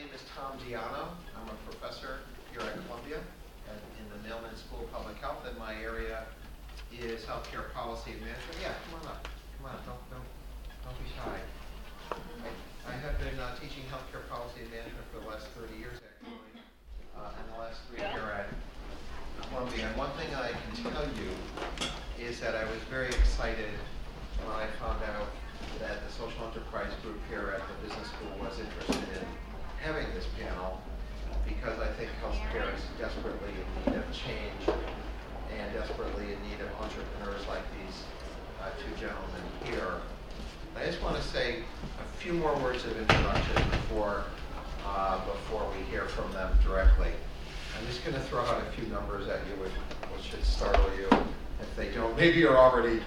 name is Tom Diano. I'm a professor here at Columbia in the Mailman School of Public Health, and my area is healthcare policy and management. Yeah, come on up. Come on, don't be shy. I have been teaching healthcare policy and management for the last 30 years, actually, and the last 3 here at Columbia. And one thing I can tell you is that I was very excited when I found out that the social enterprise group here at the business school was interested in having this panel, because I think healthcare is desperately in need of change and desperately in need of entrepreneurs like these two gentlemen here. I just want to say a few more words of introduction before we hear from them directly. I'm just going to throw out a few numbers at you, which should startle you. If they don't, maybe you're already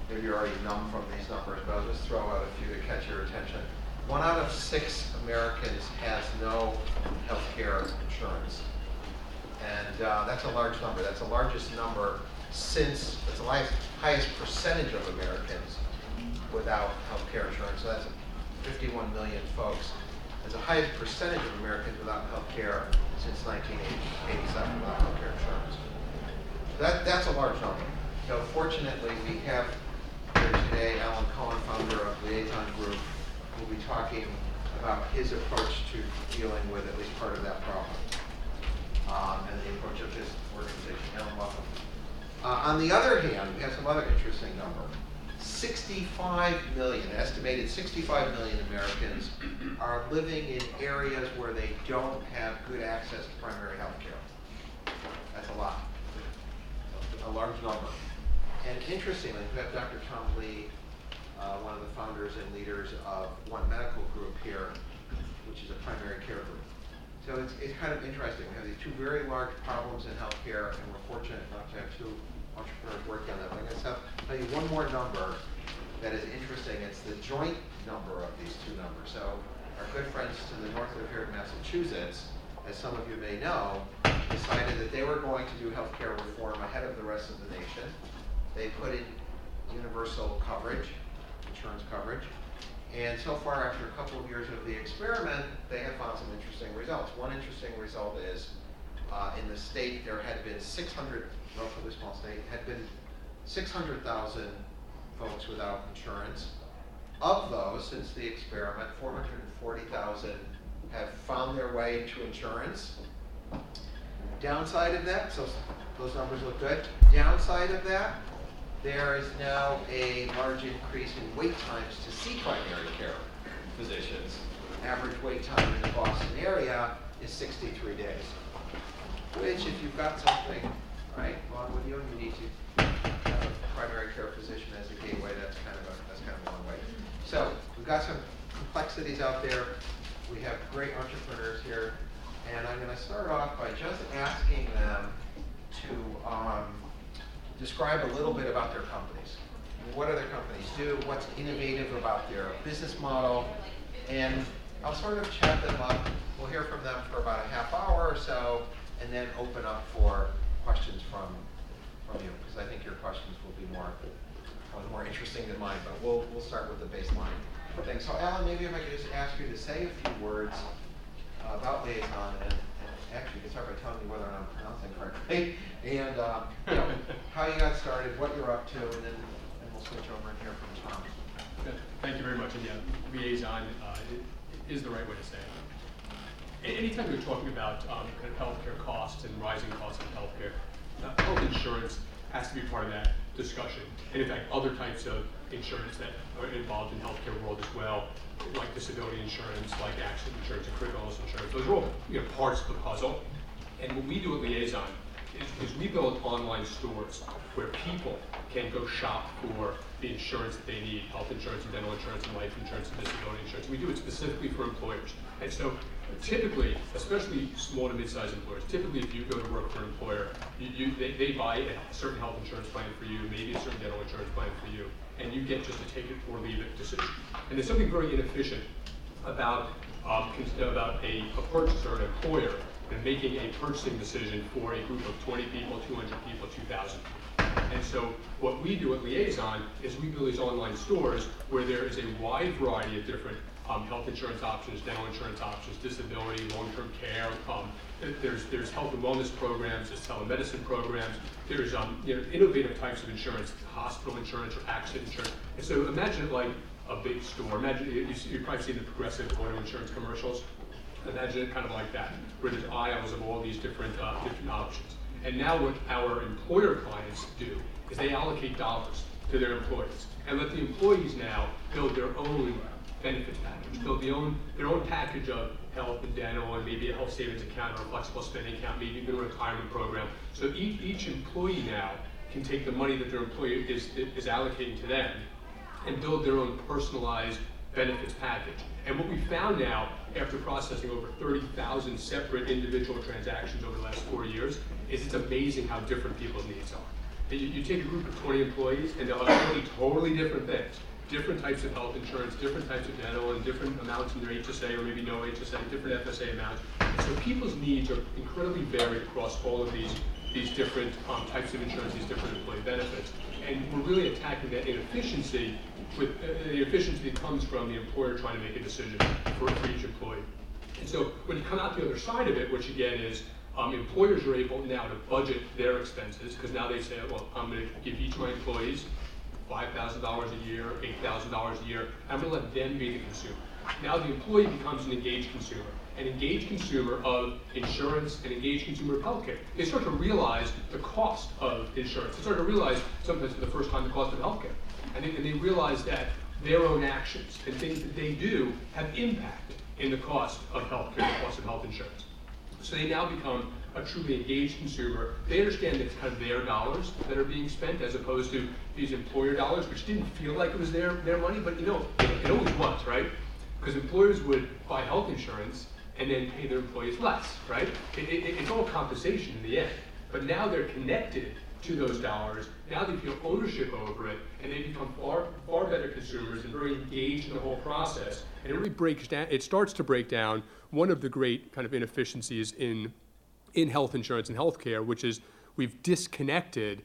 numb from these numbers, but I'll just throw out a few to catch your attention. 1 out of 6 Americans has no health care insurance. And that's a large number. That's the largest number since, it's the highest percentage of Americans without health care insurance. So that's 51 million folks. It's the highest percentage of Americans without health care since 1987 without health care insurance. So that's a large number. So fortunately, we have here today Alan Cohen, founder of Liaison Group, who will be talking about his approach to dealing with at least part of that problem, and the approach of his organization. Alan, welcome. On the other hand, we have some other interesting number. 65 million, estimated 65 million Americans are living in areas where they don't have good access to primary health care. That's a lot, a large number. And interestingly, we have Dr. Tom Lee, one of the founders and leaders of One Medical Group here, which is a primary care group. So it's kind of interesting. We have these two very large problems in healthcare, and we're fortunate enough to have two entrepreneurs working on that. I'm going to tell you one more number that is interesting. It's the joint number of these two numbers. So our good friends to the north of here in Massachusetts, as some of you may know, decided that they were going to do healthcare reform ahead of the rest of the nation. They put in universal coverage, insurance coverage, and so far, after a couple of years of the experiment, they have found some interesting results. One interesting result is in the state there had been 600, relatively small state, had been 600,000 folks without insurance. Of those, since the experiment, 440,000 have found their way to insurance. Downside of that, so those numbers look good. Downside of that, there is now a large increase in wait times to see primary care physicians. Average wait time in the Boston area is 63 days, which if you've got something wrong with you and you need to have a primary care physician as a gateway, that's kind of a long way. So we've got some complexities out there. We have great entrepreneurs here, and I'm going to start off by just asking them to describe a little bit about their companies. What do their companies do? What's innovative about their business model? And I'll sort of chat them up. We'll hear from them for about a half hour or so, and then open up for questions from you, because I think your questions will be more interesting than mine. But we'll start with the baseline thing. So Alan, maybe if I could just ask you to say a few words about Liaison, and actually you can start by telling me whether or not I'm pronouncing correctly, and how you got started, what you're up to, and then we'll switch over and hear from Tom. Thank you very much. And yeah, Liaison is the right way to say it. Anytime you're talking about kind of healthcare costs and rising costs of healthcare, health insurance has to be part of that discussion. And in fact, other types of insurance that are involved in healthcare world as well, like disability insurance, like accident insurance, and critical illness insurance. Those are all parts of the puzzle. And what we do at Liaison is we build online stores where people can go shop for the insurance that they need, health insurance and dental insurance and life insurance and disability insurance. We do it specifically for employers. And so typically, especially small to mid-sized employers, typically if you go to work for an employer, they buy a certain health insurance plan for you, maybe a certain dental insurance plan for you, and you get just a take it or leave it decision. And there's something very inefficient about a purchaser or an employer and making a purchasing decision for a group of 20 people, 200 people, 2,000. And so what we do at Liaison is we build these online stores where there is a wide variety of different health insurance options, dental insurance options, disability, long-term care. There's health and wellness programs, there's telemedicine programs, there's innovative types of insurance, hospital insurance or accident insurance. And so imagine it like a big store. Imagine, you've probably seen the Progressive auto insurance commercials. Imagine it kind of like that, where there's aisles of all these different options. And now what our employer clients do is they allocate dollars to their employees and let the employees now build their own benefits package, build their own package of health and dental and maybe a health savings account or a flexible spending account, maybe even a retirement program. So each employee now can take the money that their employer is allocating to them and build their own personalized benefits package. And what we found now, after processing over 30,000 separate individual transactions over the last 4 years, is it's amazing how different people's needs are. And you take a group of 20 employees and they'll have 20 totally different things. Different types of health insurance, different types of dental, and different amounts in their HSA or maybe no HSA, different FSA amounts. So people's needs are incredibly varied across all of these different types of insurance, these different employee benefits. And we're really attacking that inefficiency with the efficiency that comes from the employer trying to make a decision for each employee. And so when you come out the other side of it, what you get is employers are able now to budget their expenses, because now they say, well, I'm going to give each of my employees $5,000 a year, $8,000 a year. I'm going to let them be the consumer. Now the employee becomes an engaged consumer of insurance, an engaged consumer of healthcare. They start to realize the cost of insurance. They start to realize, sometimes for the first time, the cost of healthcare. And they realize that their own actions and things that they do have impact in the cost of healthcare, the cost of health insurance. So they now become a truly engaged consumer. They understand that it's kind of their dollars that are being spent as opposed to these employer dollars, which didn't feel like it was their money, but it always was, right? Because employers would buy health insurance and then pay their employees less, right? It's all compensation in the end. But now they're connected to those dollars. Now they feel ownership over it, and they become far better consumers and very engaged in the whole process. And it really breaks down. It starts to break down one of the great kind of inefficiencies in health insurance and healthcare, which is we've disconnected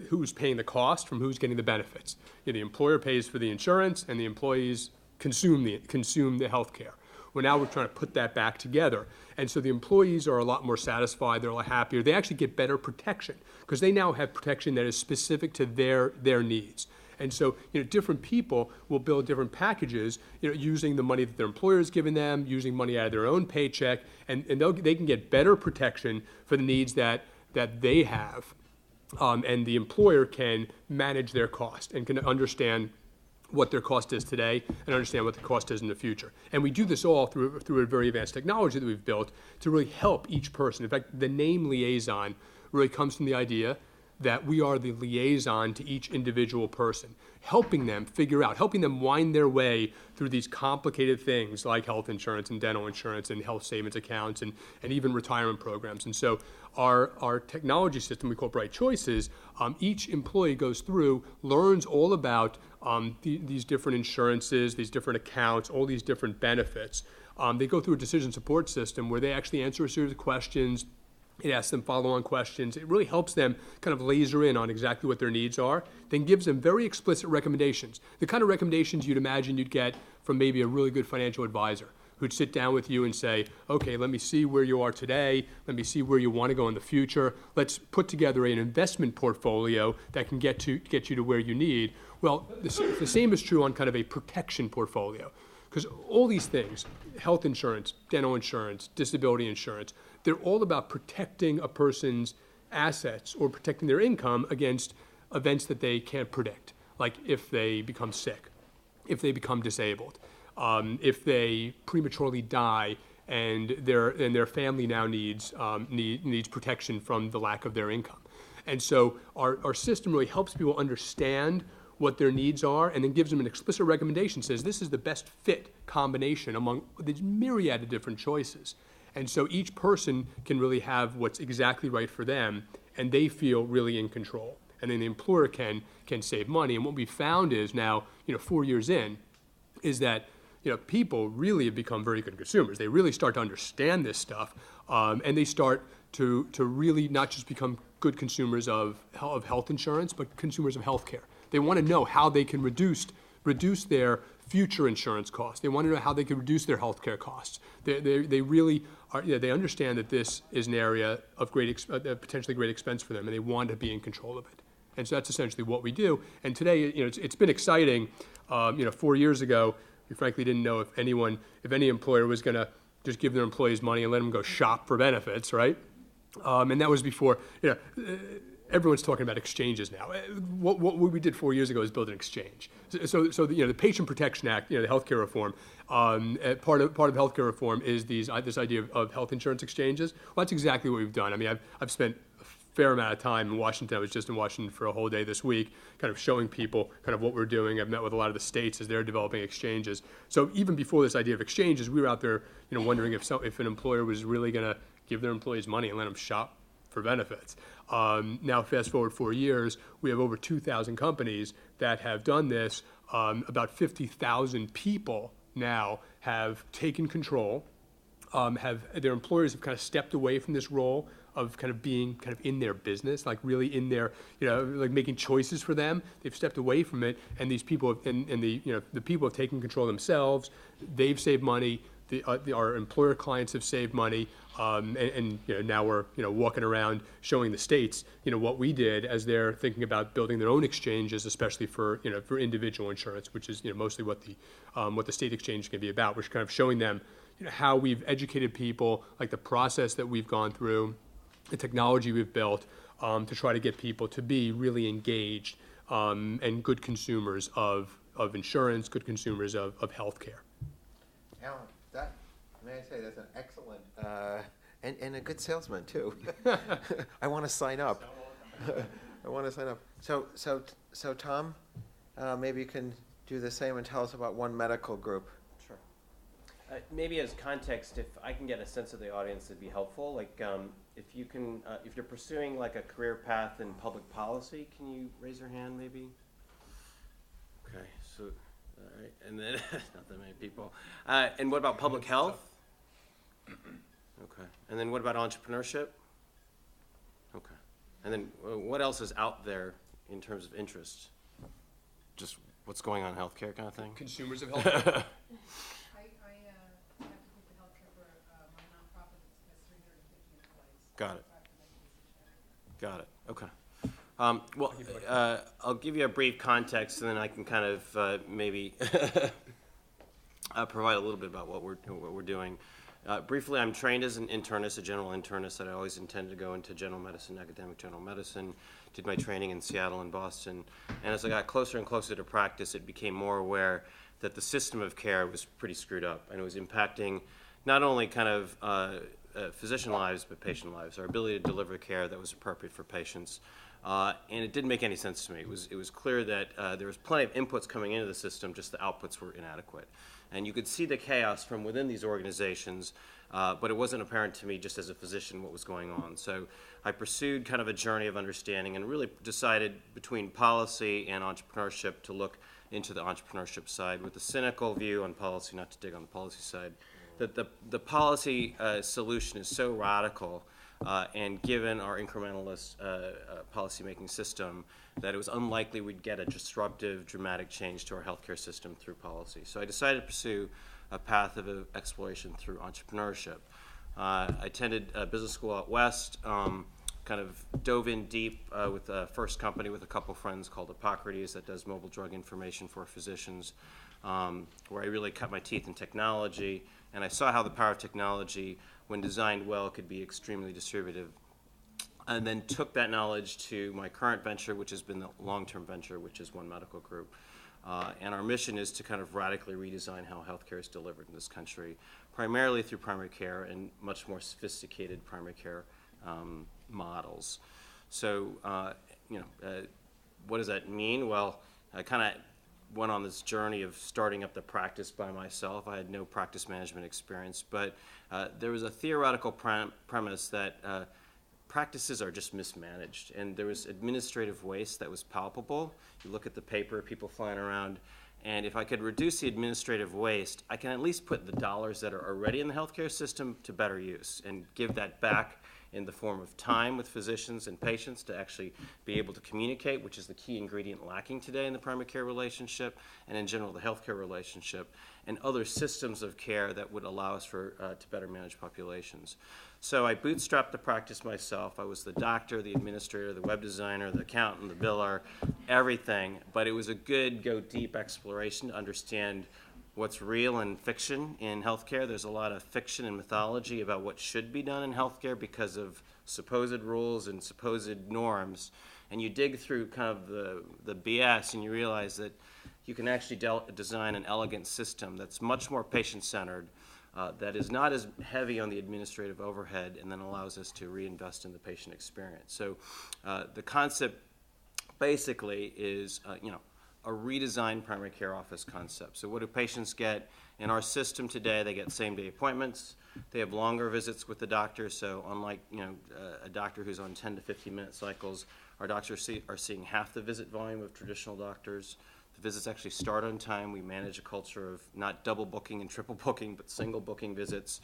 who's paying the cost from who's getting the benefits. The employer pays for the insurance, and the employees consume the healthcare. Well, now we're trying to put that back together. And so the employees are a lot more satisfied, they're a lot happier. They actually get better protection because they now have protection that is specific to their needs. And so, different people will build different packages, using the money that their employer is giving them, using money out of their own paycheck, and they can get better protection for the needs that they have. And the employer can manage their cost and can understand what their cost is today and understand what the cost is in the future. And we do this all through a very advanced technology that we've built to really help each person. In fact, the name Liaison really comes from the idea that we are the liaison to each individual person, helping them wind their way through these complicated things like health insurance and dental insurance and health savings accounts and even retirement programs. And so our technology system, we call Bright Choices, each employee goes through, learns all about these different insurances, these different accounts, all these different benefits. They go through a decision support system where they actually answer a series of questions. It asks them follow-on questions. It really helps them kind of laser in on exactly what their needs are, then gives them very explicit recommendations, the kind of recommendations you'd imagine you'd get from maybe a really good financial advisor who'd sit down with you and say, okay, let me see where you are today. Let me see where you want to go in the future. Let's put together an investment portfolio that can get you to where you need. Well, the same is true on kind of a protection portfolio. Because all these things, health insurance, dental insurance, disability insurance, they're all about protecting a person's assets or protecting their income against events that they can't predict, like if they become sick, if they become disabled, if they prematurely die and their family now needs protection from the lack of their income. And so our system really helps people understand what their needs are, and then gives them an explicit recommendation, says this is the best fit combination among these myriad of different choices. And so each person can really have what's exactly right for them, and they feel really in control. And then the employer can save money. And what we found is now, 4 years in, is that people really have become very good consumers. They really start to understand this stuff, and they start to really not just become good consumers of health insurance, but consumers of healthcare. They want to know how they can reduce their future insurance costs. They want to know how they could reduce their healthcare costs. They really are, they understand that this is an area of potentially great expense for them, and they want to be in control of it. And so that's essentially what we do. And today, it's been exciting. 4 years ago, we frankly didn't know if any employer was going to just give their employees money and let them go shop for benefits, right? And that was before, everyone's talking about exchanges now. What we did 4 years ago is build an exchange. So the Patient Protection Act, the healthcare reform, part of healthcare reform is this idea of health insurance exchanges. Well, that's exactly what we've done. I mean, I've spent a fair amount of time in Washington. I was just in Washington for a whole day this week, kind of showing people kind of what we're doing. I've met with a lot of the states as they're developing exchanges. So even before this idea of exchanges, we were out there, wondering if an employer was really going to give their employees money and let them shop for benefits. Now, fast forward 4 years, we have over 2,000 companies that have done this. About 50,000 people now have taken control. Their employers have kind of stepped away from this role of kind of being kind of in their business, like really in their, like making choices for them. They've stepped away from it, and these people, the people have taken control themselves. They've saved money. Our employer clients have saved money, and now we're walking around showing the states what we did as they're thinking about building their own exchanges, especially for individual insurance, which is mostly what the state exchange is going to be about. We're kind of showing them how we've educated people, like the process that we've gone through, the technology we've built to try to get people to be really engaged and good consumers of insurance, good consumers of healthcare. Alan, may I say, that's an excellent, and a good salesman, too. I want to sign up. I want to sign up. So Tom, maybe you can do the same and tell us about One Medical Group. Sure. Maybe as context, if I can get a sense of the audience, it'd be helpful. Like, if you're pursuing like a career path in public policy, can you raise your hand, maybe? Okay, so, all right, and then, not that many people. And what about public health? Okay. And then what about entrepreneurship? Okay. And then what else is out there in terms of interest? Just what's going on in healthcare kind of thing? Consumers of healthcare. I have to do the healthcare for my nonprofit that has 350 employees. Got it. Got it. Okay. Well, I'll give you a brief context, and then I can kind of maybe provide a little bit about what we're doing. Briefly, I'm trained as an internist, a general internist. That I always intended to go into general medicine, academic general medicine. Did my training in Seattle and Boston. And as I got closer and closer to practice, it became more aware that the system of care was pretty screwed up, and it was impacting not only kind of physician lives, but patient lives, our ability to deliver care that was appropriate for patients. And it didn't make any sense to me. It was clear that there was plenty of inputs coming into the system, just the outputs were inadequate. And you could see the chaos from within these organizations, but it wasn't apparent to me just as a physician what was going on. So I pursued kind of a journey of understanding and really decided between policy and entrepreneurship to look into the entrepreneurship side with a cynical view on policy, not to dig on the policy side, that the policy solution is so radical and given our incrementalist policymaking system that it was unlikely we'd get a disruptive, dramatic change to our healthcare system through policy. So I decided to pursue a path of exploration through entrepreneurship. I attended business school out west, kind of dove in deep with a first company with a couple friends called Hippocrates that does mobile drug information for physicians, where I really cut my teeth in technology, and I saw how the power of technology, when designed well, could be extremely distributive. And then took that knowledge to my current venture, which has been the long-term venture, which is One Medical Group. And our mission is to kind of radically redesign how healthcare is delivered in this country, primarily through primary care and much more sophisticated primary care models. So, what does that mean? Well, I kind of went on this journey of starting up the practice by myself. I had no practice management experience, but there was a theoretical premise that practices are just mismanaged, and there was administrative waste that was palpable. You look at the paper, people flying around, and if I could reduce the administrative waste, I can at least put the dollars that are already in the healthcare system to better use and give that back in the form of time with physicians and patients to actually be able to communicate, which is the key ingredient lacking today in the primary care relationship and in general the healthcare relationship, and other systems of care that would allow us to better manage populations. So I bootstrapped the practice myself. I was the doctor, the administrator, the web designer, the accountant, the biller, everything. But it was a good go deep exploration to understand what's real and fiction in healthcare. There's a lot of fiction and mythology about what should be done in healthcare because of supposed rules and supposed norms. And you dig through kind of the BS and you realize that you can actually design an elegant system that's much more patient-centered, that is not as heavy on the administrative overhead, and then allows us to reinvest in the patient experience. So the concept basically is, a redesigned primary care office concept. So what do patients get in our system today? They get same-day appointments. They have longer visits with the doctor. So unlike a doctor who's on 10 to 15-minute cycles, our doctors are seeing half the visit volume of traditional doctors. The visits actually start on time. We manage a culture of not double booking and triple booking, but single booking visits.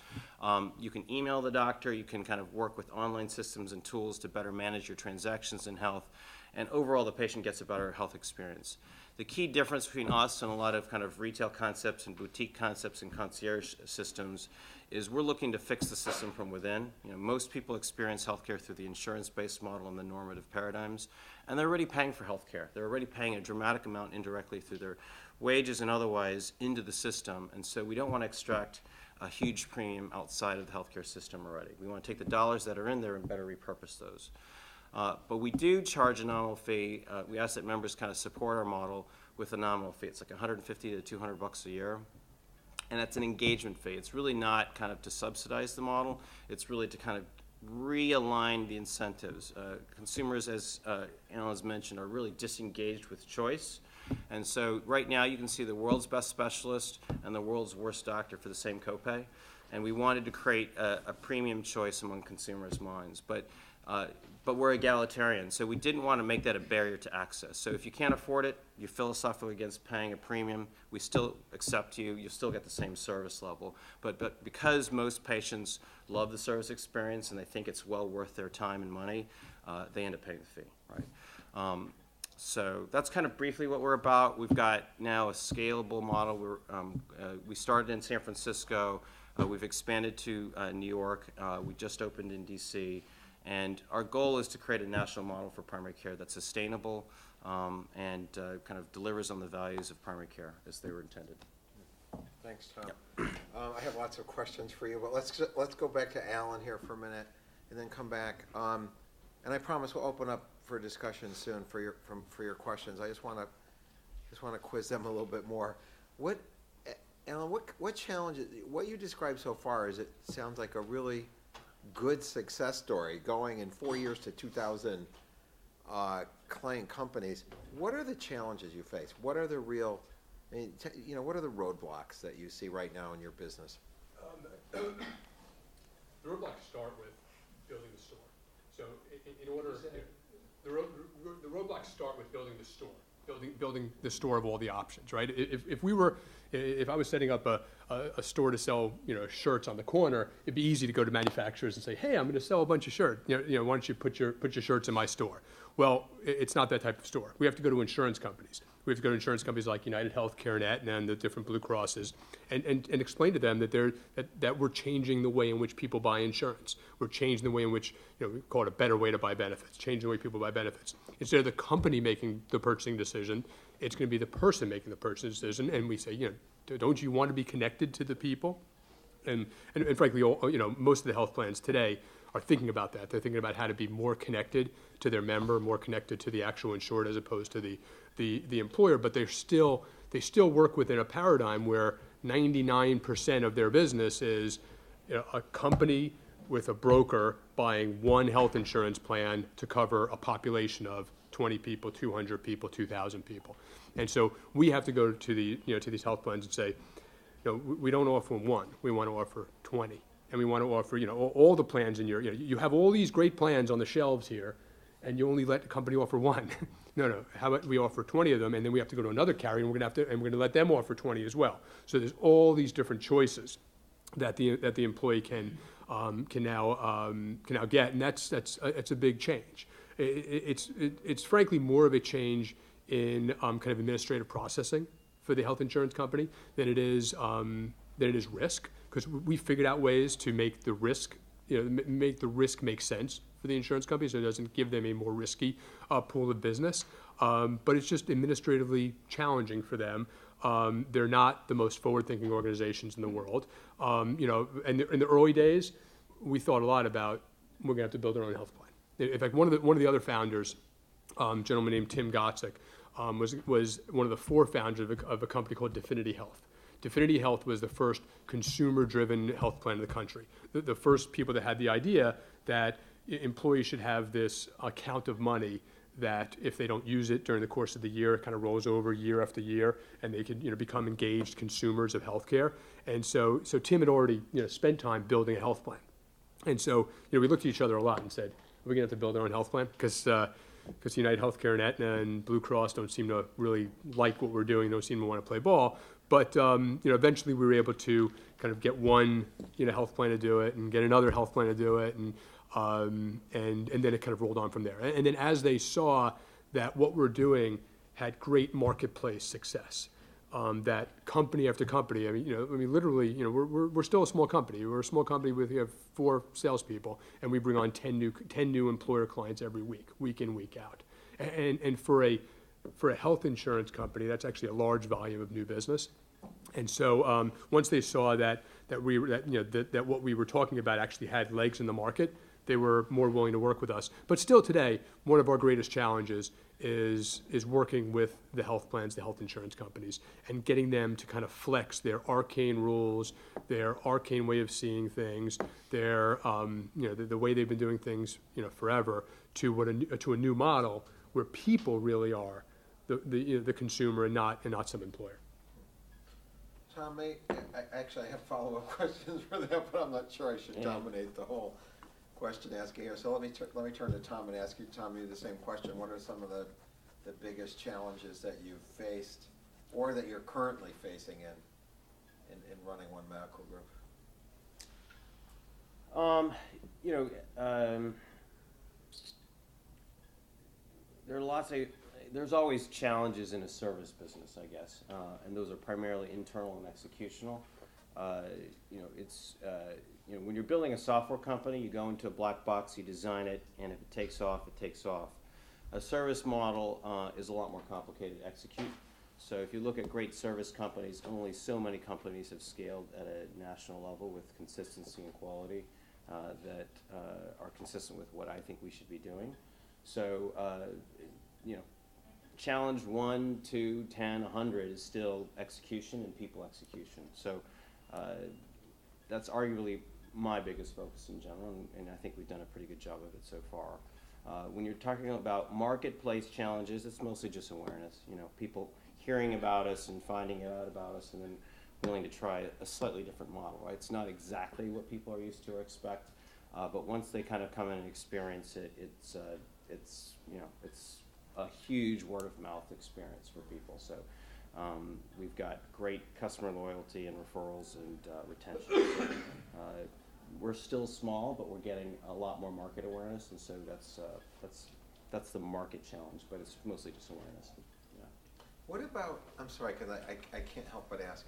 You can email the doctor. You can kind of work with online systems and tools to better manage your transactions in health. And overall, the patient gets a better health experience. The key difference between us and a lot of kind of retail concepts and boutique concepts and concierge systems is we're looking to fix the system from within. Most people experience healthcare through the insurance-based model and the normative paradigms, and they're already paying for healthcare. They're already paying a dramatic amount indirectly through their wages and otherwise into the system, and so we don't want to extract a huge premium outside of the healthcare system already. We want to take the dollars that are in there and better repurpose those. But we do charge a nominal fee. We ask that members kind of support our model with a nominal fee. It's like $150 to $200 a year. And that's an engagement fee. It's really not kind of to subsidize the model. It's really to kind of realign the incentives. Consumers, as Alan has mentioned, are really disengaged with choice. And so right now you can see the world's best specialist and the world's worst doctor for the same copay. And we wanted to create a premium choice among consumers' minds. But we're egalitarian, so we didn't want to make that a barrier to access. So if you can't afford it, you're philosophically against paying a premium, we still accept you, you still get the same service level. But because most patients love the service experience and they think it's well worth their time and money, they end up paying the fee, right? So that's kind of briefly what we're about. We've got now a scalable model. We started in San Francisco, we've expanded to New York, we just opened in DC. And our goal is to create a national model for primary care that's sustainable and kind of delivers on the values of primary care as they were intended. Thanks, Tom. Yep. I have lots of questions for you, but let's go back to Alan here for a minute and then come back. And I promise we'll open up for discussion soon for your questions. I just want to quiz them a little bit more. Alan, what challenges? What you described so far is it sounds like a really good success story, going in 4 years to 2,000 client companies. What are the challenges you face? What are the real, what are the roadblocks that you see right now in your business? The roadblocks start with building the store. So in order, the roadblocks start with building the store. Building the store of all the options, right? If I was setting up a store to sell, shirts on the corner, it'd be easy to go to manufacturers and say, hey, I'm going to sell a bunch of shirts. Why don't you put your shirts in my store? Well, it's not that type of store. We have to go to insurance companies. We have to go to insurance companies like United Healthcare and Aetna and the different Blue Crosses and explain to them that we're changing the way in which people buy insurance. We're changing the way in which, we call it a better way to buy benefits, changing the way people buy benefits. Instead of the company making the purchasing decision, it's going to be the person making the purchasing decision. And we say, don't you want to be connected to the people? And frankly, most of the health plans today are thinking about that. They're thinking about how to be more connected to their member, more connected to the actual insured as opposed to the employer. But they still work within a paradigm where 99% of their business is a company with a broker buying one health insurance plan to cover a population of 20 people, 200 people, 2,000 people. And so we have to go to these health plans and say, we don't offer one, we want to offer 20. And we want to offer, all the plans in you have all these great plans on the shelves here, and you only let the company offer one. No. How about we offer 20 of them, and then we have to go to another carrier, and we're going to let them offer 20 as well. So there's all these different choices. that the employee can now get, and that's a big change. It's frankly more of a change in kind of administrative processing for the health insurance company than it is risk, because we figured out ways to make the risk make sense for the insurance company, so it doesn't give them a more risky pool of business. But it's just administratively challenging for them. They're not the most forward-thinking organizations in the world. And in the early days, we thought a lot about we're going to have to build our own health plan. In fact, one of the other founders, a gentleman named Tim Gotzik, was one of the 4 founders of a company called Definity Health. Definity Health was the first consumer-driven health plan in the country. The first people that had the idea that employees should have this account of money that if they don't use it during the course of the year, it kind of rolls over year after year, and they could become engaged consumers of healthcare. And so Tim had already spent time building a health plan. And so we looked at each other a lot and said, are we going to have to build our own health plan? Because United Healthcare and Aetna and Blue Cross don't seem to really like what we're doing, don't seem to want to play ball. But eventually we were able to kind of get one health plan to do it and get another health plan to do it, and then it kind of rolled on from there. And then as they saw that what we're doing had great marketplace success, that company after company, literally, we're still a small company. We're a small company with 4 salespeople, and we bring on 10 new employer clients every week in, week out. And for a health insurance company, that's actually a large volume of new business. And so once they saw that what we were talking about actually had legs in the market, they were more willing to work with us. But still today, one of our greatest challenges is working with the health plans, the health insurance companies, and getting them to kind of flex their arcane rules, their arcane way of seeing things, their the way they've been doing things forever, to a new model where people really are the consumer and not some employer. Tom, I have follow-up questions for that, but I'm not sure I should dominate the whole question asking here. So let me turn to Tom and ask you, Tom, the same question. What are some of the biggest challenges that you've faced or that you're currently facing in running One Medical Group? There's always challenges in a service business, I guess, and those are primarily internal and executional. When you're building a software company, you go into a black box, you design it, and if it takes off, it takes off. A service model is a lot more complicated to execute. So if you look at great service companies, only so many companies have scaled at a national level with consistency and quality that are consistent with what I think we should be doing. So, challenge 1, 2, 10, 100 is still execution and people execution. So that's arguably my biggest focus in general, and I think we've done a pretty good job of it so far. When you're talking about marketplace challenges, it's mostly just awareness. People hearing about us and finding out about us and then willing to try a slightly different model, right? It's not exactly what people are used to or expect, but once they kind of come in and experience it, it's a huge word-of-mouth experience for people. So we've got great customer loyalty and referrals and retention. So, we're still small, but we're getting a lot more market awareness, and so that's the market challenge, but it's mostly just awareness. Yeah. What about, I'm sorry, because I can't help but ask,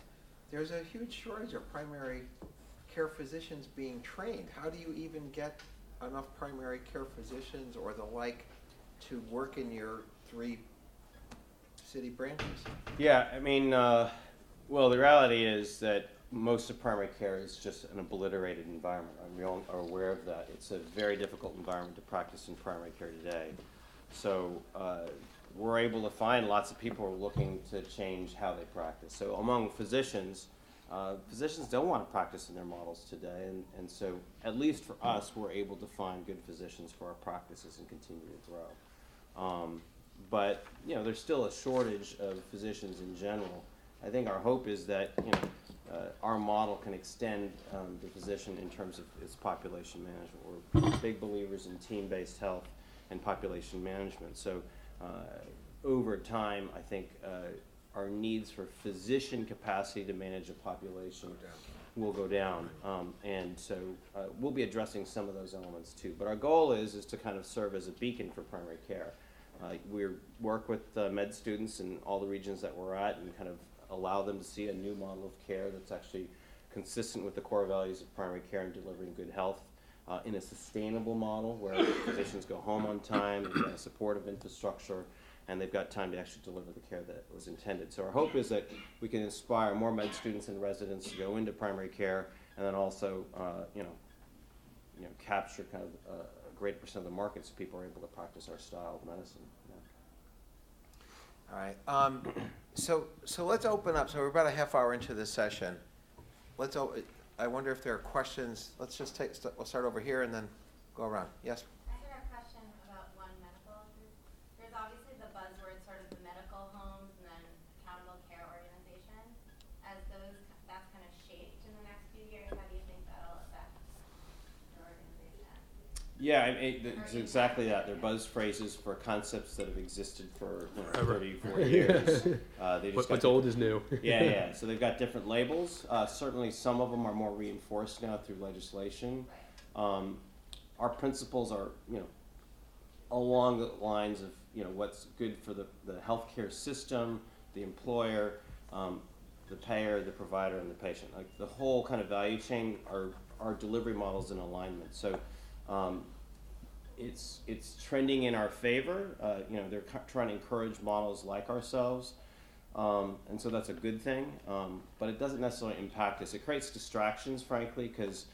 there's a huge shortage of primary care physicians being trained. How do you even get enough primary care physicians or the like to work in your 3 city branches? Yeah, well, the reality is that most of primary care is just an obliterated environment. We all are aware of that. It's a very difficult environment to practice in primary care today. So we're able to find lots of people who are looking to change how they practice. So among physicians, physicians don't want to practice in their models today, and so at least for us, we're able to find good physicians for our practices and continue to grow. But there's still a shortage of physicians in general. I think our hope is that our model can extend the physician in terms of its population management. We're big believers in team-based health and population management. So over time, I think our needs for physician capacity to manage a population will go down. And so we'll be addressing some of those elements too. But our goal is to kind of serve as a beacon for primary care. We work with med students in all the regions that we're at and kind of allow them to see a new model of care that's actually consistent with the core values of primary care and delivering good health in a sustainable model where physicians go home on time, they've got a supportive infrastructure, and they've got time to actually deliver the care that was intended. So our hope is that we can inspire more med students and residents to go into primary care, and then also, capture kind of a great percent of the market so people are able to practice our style of medicine. All right. So let's open up. So we're about a half hour into this session. I wonder if there are questions. Let's just we'll start over here and then go around. Yes? I have a question about One Medical. There's obviously the buzzword, sort of the medical homes and then accountable care organization. As that's kind of shaped in the next few years, how do you think that'll affect your organization? Yeah, it's exactly that. They're buzz phrases for concepts that have existed for 30, 40 years. What's old is new. Yeah. So they've got different labels. Certainly some of them are more reinforced now through legislation. Our principles are, along the lines of, what's good for the healthcare system, the employer, the payer, the provider, and the patient. Like the whole kind of value chain, our delivery models in alignment. So it's trending in our favor. They're trying to encourage models like ourselves, and so that's a good thing. But it doesn't necessarily impact us. It creates distractions, frankly, because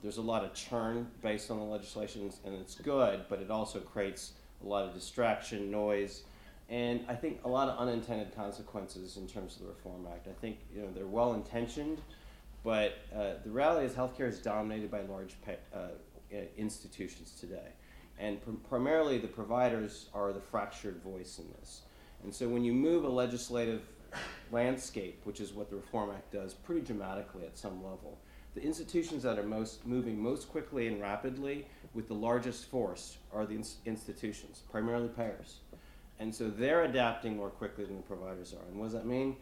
there's a lot of churn based on the legislation, and it's good. But it also creates a lot of distraction, noise, and I think a lot of unintended consequences in terms of the Reform Act. I think they're well intentioned, but the reality is healthcare is dominated by large institutions today. And primarily the providers are the fractured voice in this. And so when you move a legislative landscape, which is what the Reform Act does pretty dramatically at some level, the institutions that are moving most quickly and rapidly with the largest force are the institutions, primarily payers. And so they're adapting more quickly than the providers are. And what does that mean?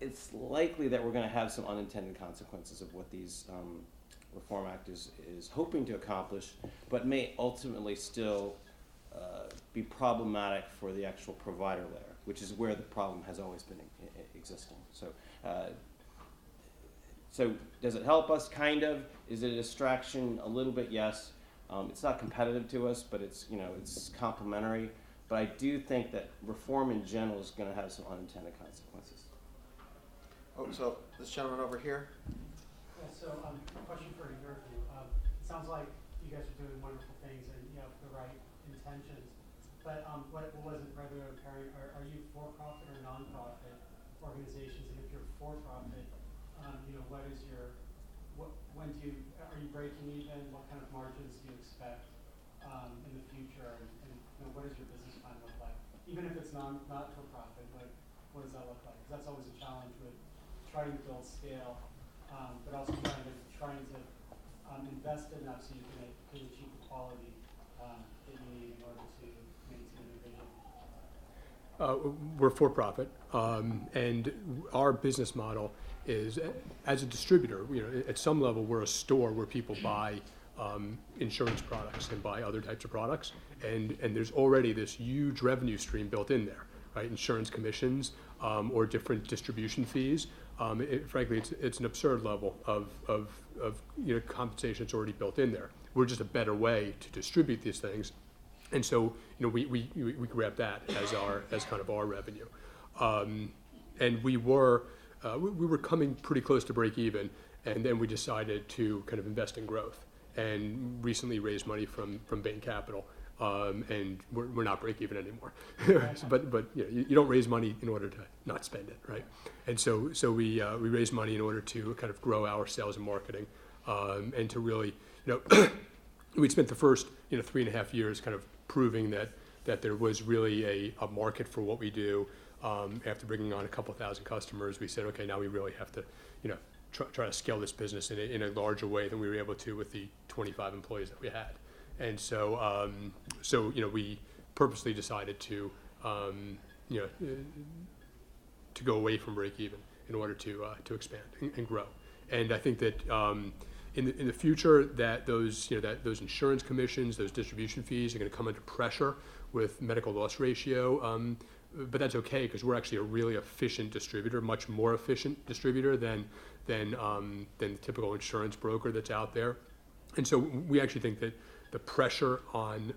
It's likely that we're going to have some unintended consequences of what these Reform Act is hoping to accomplish, but may ultimately still be problematic for the actual provider layer, which is where the problem has always been existing. So does it help us? Kind of. Is it a distraction? A little bit, yes. It's not competitive to us, but it's complementary. But I do think that reform in general is going to have some unintended consequences. Oh, so this gentleman over here. Yeah, so a question for either of you. It sounds like you guys are doing wonderful things and you have the right intentions. But what wasn't regularly apparent, are you for-profit or non-profit organizations? And if you're for-profit, what is are you breaking even? What kind of margins do you expect in the future? And what does your business plan look like? Even if it's not for profit, what does that look like? Because that's always a challenge with trying to build scale, but also trying to invest enough so you can achieve the quality that you need in order to maintain your vision. We're for profit, and our business model is as a distributor. At some level, we're a store where people buy insurance products and buy other types of products, and there's already this huge revenue stream built in there, right? Insurance commissions or different distribution fees. Frankly, it's an absurd level of compensation that's already built in there. We're just a better way to distribute these things, and so we grab that as kind of our revenue, and we were coming pretty close to break even, and then we decided to kind of invest in growth, and recently raised money from Bain Capital, and we're not break even anymore. but you don't raise money in order to not spend it, right? And so we raised money in order to kind of grow our sales and marketing, and to really we'd spent the first 3.5 years kind of proving that there was really a market for what we do. After bringing on a couple thousand customers, we said, okay, now we really have to try to scale this business in a larger way than we were able to with the 25 employees that we had. And so we purposely decided to go away from break even in order to expand and grow. And I think that in the future, that those those insurance commissions, those distribution fees are going to come under pressure with medical loss ratio. But that's okay, because we're actually a really efficient distributor, much more efficient distributor than the typical insurance broker that's out there. And so we actually think that the pressure on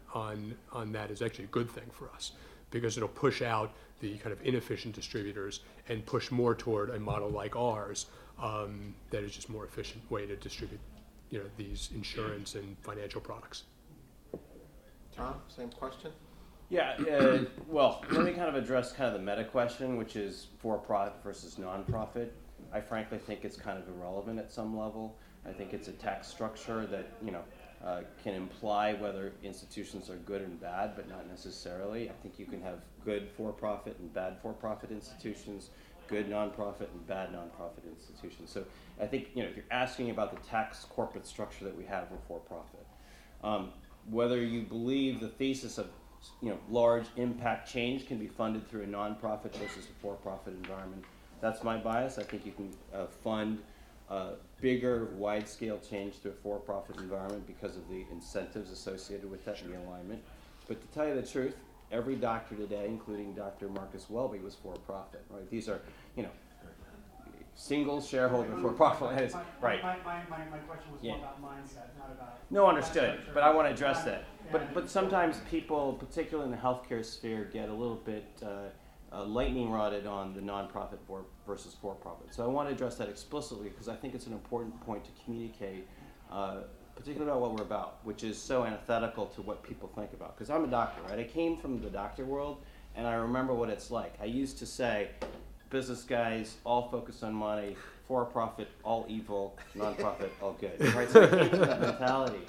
that is actually a good thing for us, because it'll push out the kind of inefficient distributors and push more toward a model like ours that is just more efficient way to distribute these insurance and financial products. Tom, same question? Yeah, well, let me kind of address kind of the meta question, which is for-profit versus nonprofit. I frankly think it's kind of irrelevant at some level. I think it's a tax structure that can imply whether institutions are good and bad, but not necessarily. I think you can have good for-profit and bad for-profit institutions, good nonprofit and bad nonprofit institutions. So I think if you're asking about the tax corporate structure that we have, we're for-profit. Whether you believe the thesis of large impact change can be funded through a nonprofit versus a for-profit environment, that's my bias. I think you can fund bigger, wide-scale change through a for-profit environment because of the incentives associated with that and the alignment. But to tell you the truth, every doctor today, including Dr. Marcus Welby, was for-profit. Right? These are, single shareholder for-profit. Right. My question was more about mindset, not about. No, understood. But I want to address that. But sometimes people, particularly in the healthcare sphere, get a little bit lightning rodded on the nonprofit versus for-profit. So I want to address that explicitly, because I think it's an important point to communicate, particularly about what we're about, which is so antithetical to what people think about. Because I'm a doctor, right? I came from the doctor world, and I remember what it's like. I used to say, business guys all focus on money, for-profit all evil, nonprofit all good. Right? So I came to that mentality.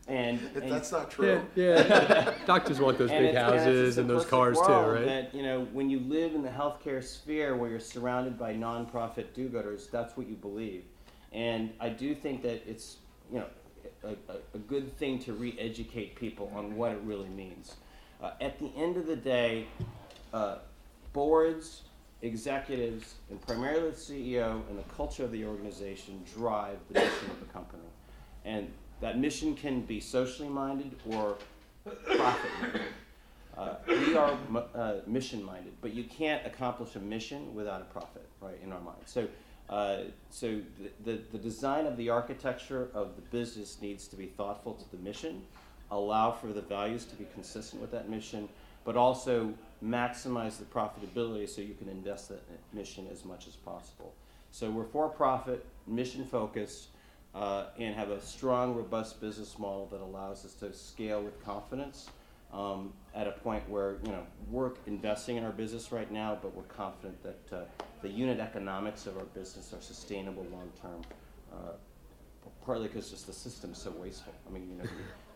And That's not true. Yeah. Doctors want those big houses and those cars too, right? That when you live in the healthcare sphere where you're surrounded by nonprofit do-gooders, that's what you believe. And I do think that it's a good thing to re-educate people on what it really means. At the end of the day, boards, executives, and primarily the CEO and the culture of the organization drive the mission of the company. And that mission can be socially minded or profit minded. We are mission minded, but you can't accomplish a mission without a profit, right, in our mind. So the design of the architecture of the business needs to be thoughtful to the mission, allow for the values to be consistent with that mission, but also maximize the profitability so you can invest that mission as much as possible. So we're for-profit, mission-focused, and have a strong, robust business model that allows us to scale with confidence at a point where we're investing in our business right now, but we're confident that the unit economics of our business are sustainable long-term, partly because just the system's so wasteful. I mean,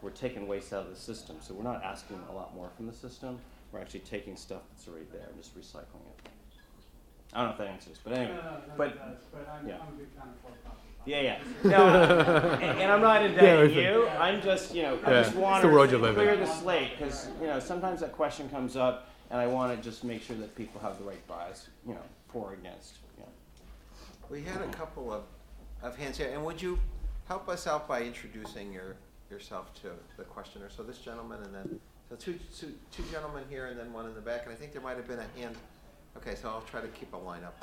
we're taking waste out of the system, so we're not asking a lot more from the system. We're actually taking stuff that's already there and just recycling it. I don't know if that answers, but anyway. No, but it does, but I'm a big fan of for-profit. Yeah. No, and I'm not indicting you. I'm just, I just want to clear the slate, because sometimes that question comes up, and I want to just make sure that people have the right bias, for or against. We had a couple of hands here, and would you help us out by introducing yourself to the questioner? So this gentleman, and then two gentlemen here, and then one in the back, and I think there might have been a hand. Okay, so I'll try to keep a lineup.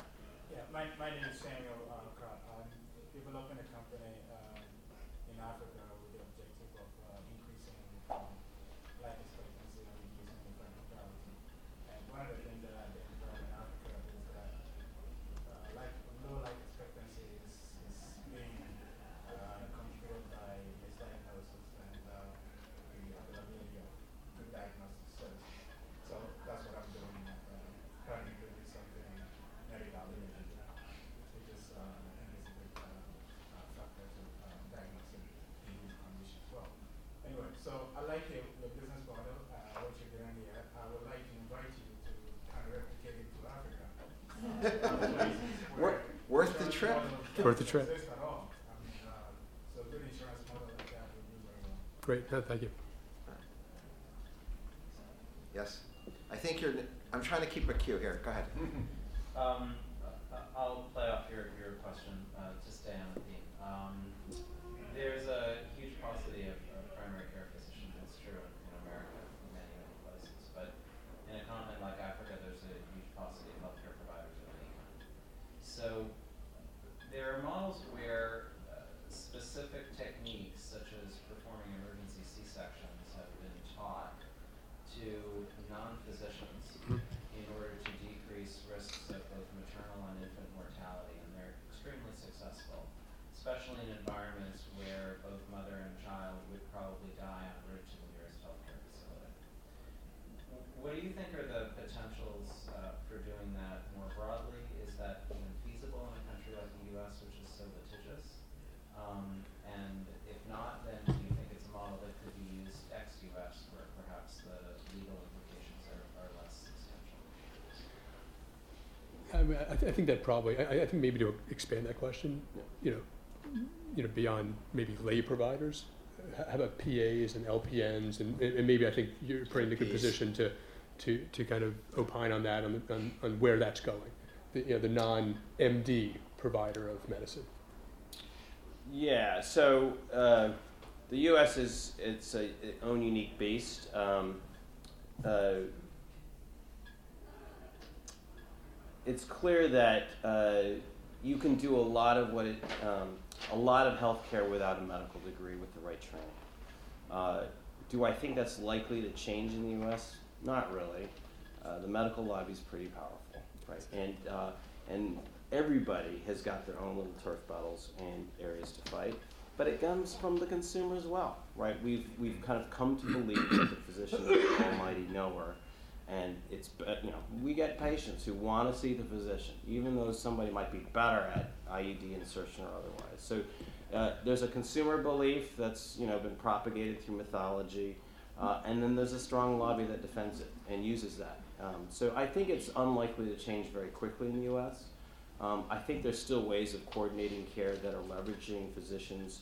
Yeah, my name is Samuel. I'm developing a company in Africa with the objective of increasing life expectancy and reducing infant mortality. And one of the things that I identified in Africa is that low life expectancy is being contributed by misdiagnosis and the availability of good diagnostic services. So that's what I'm doing. Trying to introduce something medical imaging, which is I think is a good factor to diagnosing these conditions well. Anyway, so I like your business model, what you're doing here. I would like to invite you to kind of replicate it to Africa. Worth the trip. Worth the trip. At all. So good insurance model like that would do very well. Great. No, thank you. Yes. I think I'm trying to keep a queue here. Go ahead. I'll play off your question to physicians in order to decrease risks of both maternal and infant mortality, and they're extremely successful, especially in environments where both mother and child would probably die en route to the nearest healthcare facility. What do you think are the potentials for doing that more broadly? Is that even feasible in a country like the U.S., which is so litigious? And if not, then do you think it's a model that could be used ex-U.S. where perhaps the legal implications are less substantial? I mean, I think that probably, I think maybe to expand that question, you know, beyond maybe lay providers, how about PAs and LPNs, and maybe I think you're pretty in a good position to kind of opine on that, on where that's going, the non-MD provider of medicine. Yeah, so the U.S. is its own unique beast. It's clear that you can do a lot of healthcare without a medical degree with the right training. Do I think that's likely to change in the U.S.? Not really. The medical lobby is pretty powerful, right? And everybody has got their own little turf battles and areas to fight, but it comes from the consumer as well, right? We've kind of come to believe that the physician is the almighty knower, and it's, we get patients who want to see the physician, even though somebody might be better at IUD insertion or otherwise. So there's a consumer belief that's been propagated through mythology, and then there's a strong lobby that defends it and uses that. So I think it's unlikely to change very quickly in the U.S. I think there's still ways of coordinating care that are leveraging physicians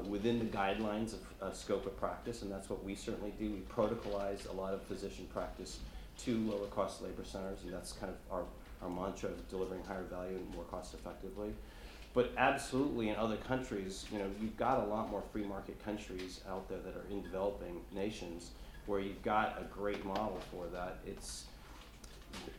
within the guidelines of scope of practice, and that's what we certainly do. We protocolize a lot of physician practice to lower cost labor centers, and that's kind of our mantra of delivering higher value and more cost effectively. But absolutely in other countries, you've got a lot more free market countries out there that are in developing nations where you've got a great model for that. It's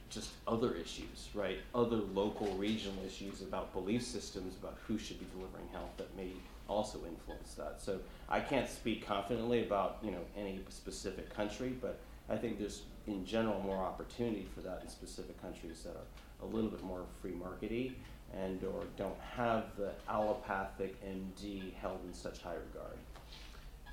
just other issues, right? Other local, regional issues about belief systems about who should be delivering health that may also influence that. So I can't speak confidently about any specific country, but I think there's in general more opportunity for that in specific countries that are a little bit more free markety and or don't have the allopathic MD held in such high regard.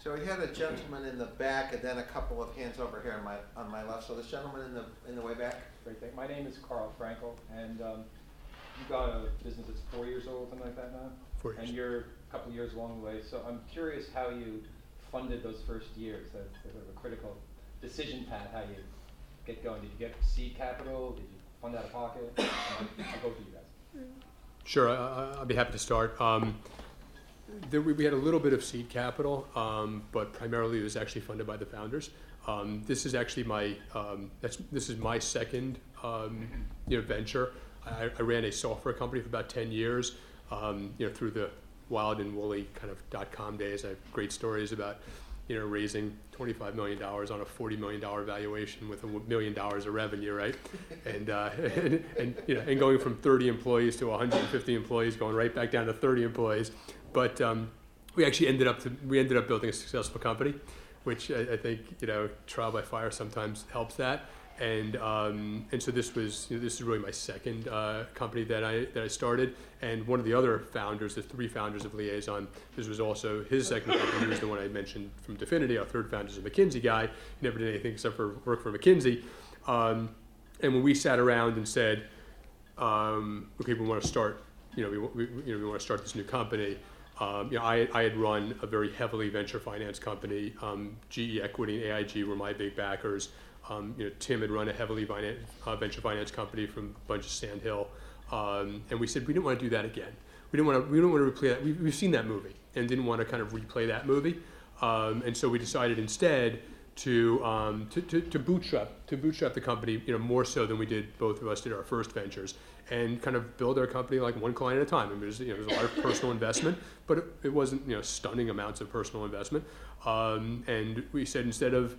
So we had a gentleman in the back, and then a couple of hands over here on my left. So this gentleman in the way back. Great thing. My name is Carl Frankel, and you got a business that's 4 years old, something like that now? 4 years. And you're a couple of years along the way. So I'm curious how you funded those first years. That's sort of a critical decision path. How you get going? Did you get seed capital? Did you fund out of pocket? I'll go to you guys. Sure, I'll be happy to start. We had a little bit of seed capital, but primarily it was actually funded by the founders. This is actually this is my second venture. I ran a software company for about 10 years, through the wild and woolly kind of .com days. I have great stories about raising $25 million on a $40 million valuation with $1 million of revenue, right? And going from 30 employees to 150 employees, going right back down to 30 employees. But we actually ended up building a successful company, which I think trial by fire sometimes helps that. And so this is really my second company that I started. And one of the other founders, the three founders of Liaison, this was also his second company. He was the one I mentioned from Definity. Our third founder is a McKinsey guy. He never did anything except for work for McKinsey. And when we sat around and said, okay, we want to start, we want to start this new company. I had run a very heavily venture finance company. GE Equity and AIG were my big backers. Tim had run a heavily venture finance company from a bunch of Sand Hill, and we said we didn't want to do that again. We don't want to replay that. We've seen that movie and didn't want to kind of replay that movie, and so we decided instead to bootstrap the company, more so than we did. Both of us did our first ventures, and kind of build our company like one client at a time. I mean, there's a lot of personal investment, but it wasn't stunning amounts of personal investment, and we said instead of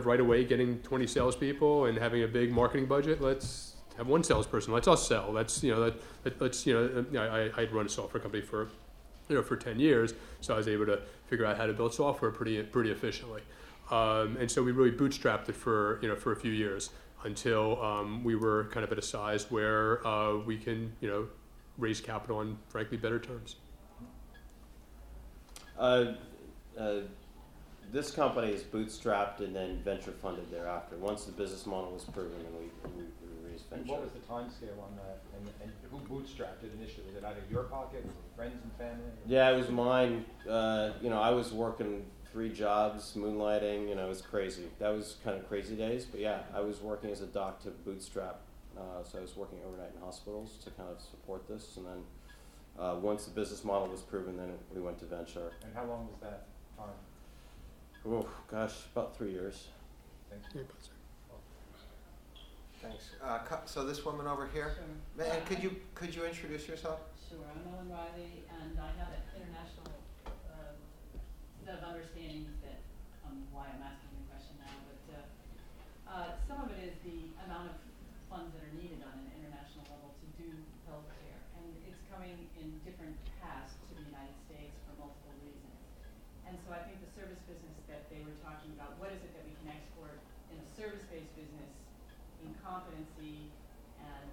right away getting 20 salespeople and having a big marketing budget, let's have one salesperson. Let's us sell. I'd run a software company for 10 years, so I was able to figure out how to build software pretty efficiently. And so we really bootstrapped it for a few years until we were kind of at a size where we can raise capital on frankly better terms. This company is bootstrapped and then venture funded thereafter. Once the business model was proven, then we raised And venture. what was the time scale on that? And who bootstrapped it initially? Was it out of your pocket? Was it friends and family? Yeah, it was mine. I was working 3 jobs, moonlighting. It was crazy. That was kind of crazy days. But yeah, I was working as a doc to bootstrap. So I was working overnight in hospitals to kind of support this. And then once the business model was proven, then we went to venture. And how long was that time? Oh gosh, about 3 years. Thank Yeah, you. but- Thanks. So this woman over here, Sure. and could you introduce yourself? Sure, I'm Ellen Riley, and I have an international set of understandings that, why I'm asking the question now, but some of it is the amount of funds that are needed on an international level to do healthcare, and it's coming in different paths to the United States for multiple reasons. And so I think the service business that they were talking about, what is it that we can export in a service-based business in competency and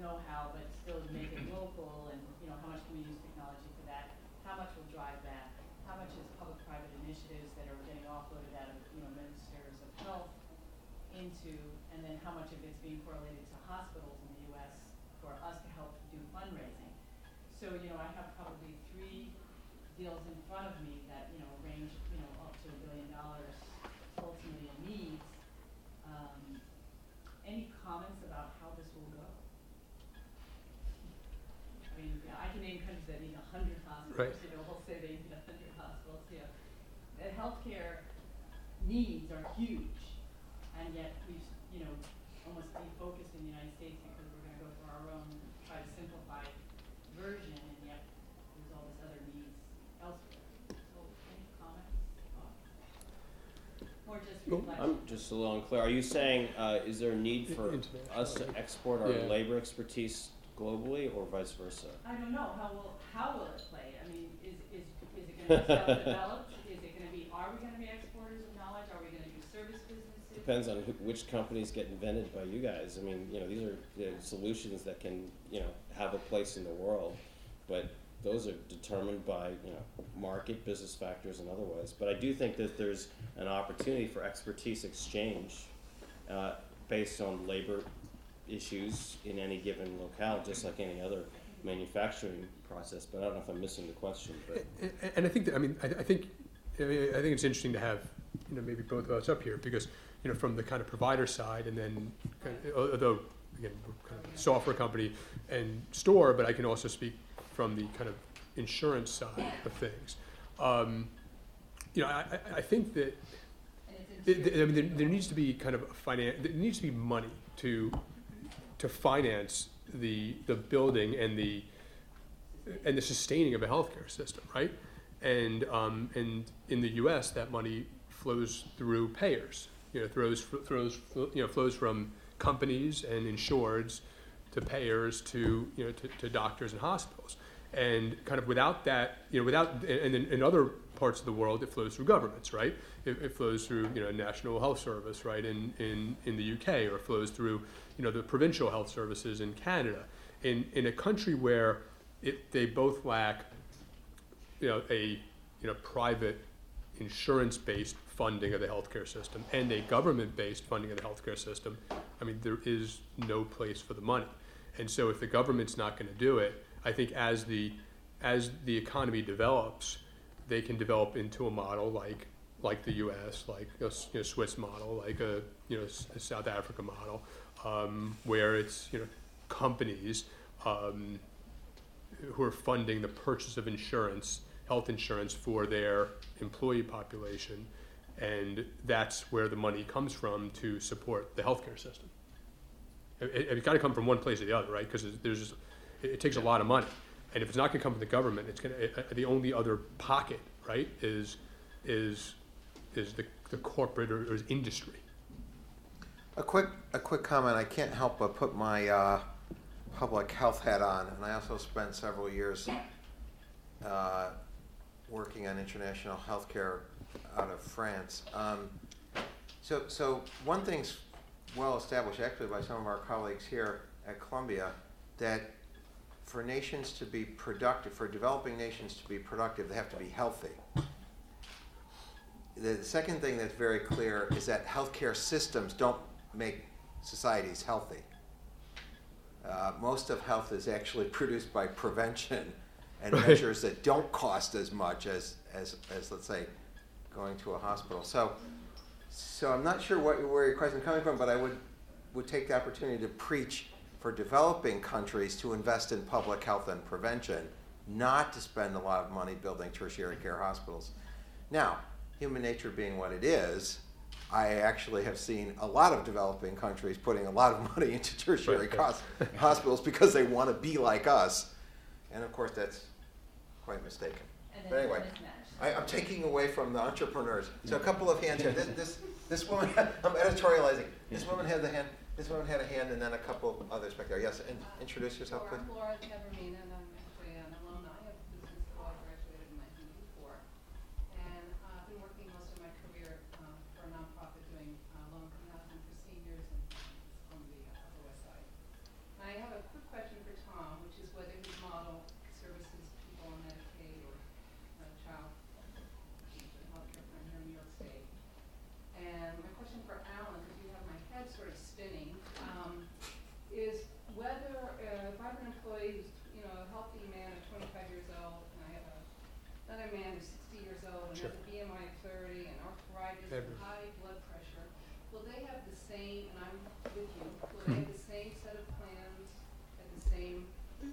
know-how, but still make it local, and how much can we use technology for that? How much will drive that? How much is public-private initiatives that are getting offloaded out of ministers of health into, and then how much of it's being correlated to hospitals in the U.S. for us to help do fundraising? So I have probably 3 deals in front of me that range up to $1 billion ultimately in needs. Any comments about how this will go? I mean, I can name countries that need 100 hospitals. Right. We'll say they need 100 hospitals. The healthcare needs are huge, and yet we've almost defocused in the United States because we're going to go for our own, try to simplify version, and yet there's all this other needs elsewhere. So, any comments? Or just reflection? I'm just a little unclear. Are you saying is there a need for us to export our Yeah. labor expertise globally, or vice versa? I don't know. How will it play? I mean, is it going to be self-developed? Is it going to be? Are we going to be exporters of knowledge? Are we going to do service businesses? Depends on which companies get invented by you guys. I mean, these are solutions that can have a place in the world, but those are determined by market, business factors, and otherwise. But I do think that there's an opportunity for expertise exchange based on labor issues in any given locale, just like any other manufacturing process. But I don't know if I'm missing the question. But And I think that I think it's interesting to have maybe both of us up here because from the kind of provider side, and then although again we're kind of a software company and store, but I can also speak from the kind of insurance side of things. I think that there needs to be kind of there needs to be money to finance the building and the sustaining of a healthcare system, right? And in the U.S. that money flows through payers. Flows from companies and insureds to payers to doctors and hospitals. And kind of without that, and in other parts of the world, it flows through governments, right? It flows through, National Health Service, right, in the UK, or it flows through, the provincial health services in Canada. In a country where they both lack, a private insurance-based funding of the healthcare system and a government-based funding of the healthcare system, I mean, there is no place for the money. And so if the government's not going to do it, I think as the economy develops, they can develop into a model like the U.S., like a Swiss model, like a South Africa model, where it's companies who are funding the purchase of insurance, health insurance for their employee population, and that's where the money comes from to support the healthcare system. It's got to come from one place or the other, right? Because it takes a lot of money, and if it's not going to come from the government, it's going to the only other pocket, right, is the corporate or is industry. A quick comment. I can't help but put my public health hat on, and I also spent several years working on international healthcare out of France. So one thing's well established actually by some of our colleagues here at Columbia, that for nations to be productive, for developing nations to be productive, they have to be healthy. The second thing that's very clear is that healthcare systems don't make societies healthy. Most of health is actually produced by prevention and measures that don't cost as much as let's say, going to a hospital. So I'm not sure where your question is coming from, but I would take the opportunity to preach for developing countries to invest in public health and prevention, not to spend a lot of money building tertiary care hospitals. Now, human nature being what it is, I actually have seen a lot of developing countries putting a lot of money into tertiary hospitals because they want to be like us. And of course, that's quite mistaken. But anyway, I'm taking away from the entrepreneurs. So a couple of hands here. This woman, I'm editorializing. This woman had a hand, and then a couple others back there. Yes, and introduce yourself, please. I'm Laura Tavermina, and I'm actually an alumni of business school. I graduated in 1984. And I've been working most of my career for a nonprofit doing low-income housing for seniors on the Upper West Side. And I have a quick question for Tom, which is whether his model services people on Medicaid or child healthcare plan here in New York State. And my question for Alan, because you have my head sort of spinning, is whether if I have an employee who's a healthy man of 25 years old, and I have another man who's 60 years old and has a BMI of 30 and arthritis and high blood pressure, will they have the same? And I'm with you. Will they have the same set of plans at the same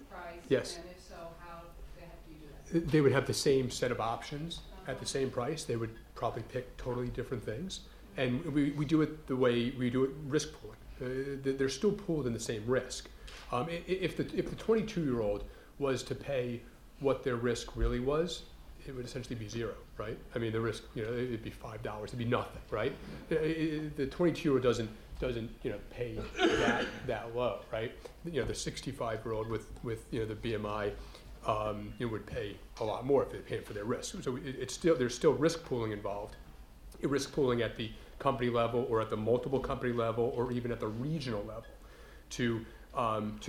price? Yes. And if so, how they have to do that? They would have the same set of options at the same price. They would probably pick totally different things. And we do it the way we do it, risk pooling. They're still pooled in the same risk. If the 22-year-old was to pay what their risk really was, it would essentially be zero, right? I mean, the risk, it'd be $5, it'd be nothing, right? The 22-year-old doesn't pay that low, right? The 65-year-old with the BMI would pay a lot more if they paid for their risk. So there's still risk pooling involved. Risk pooling at the company level or at the multiple company level or even at the regional level to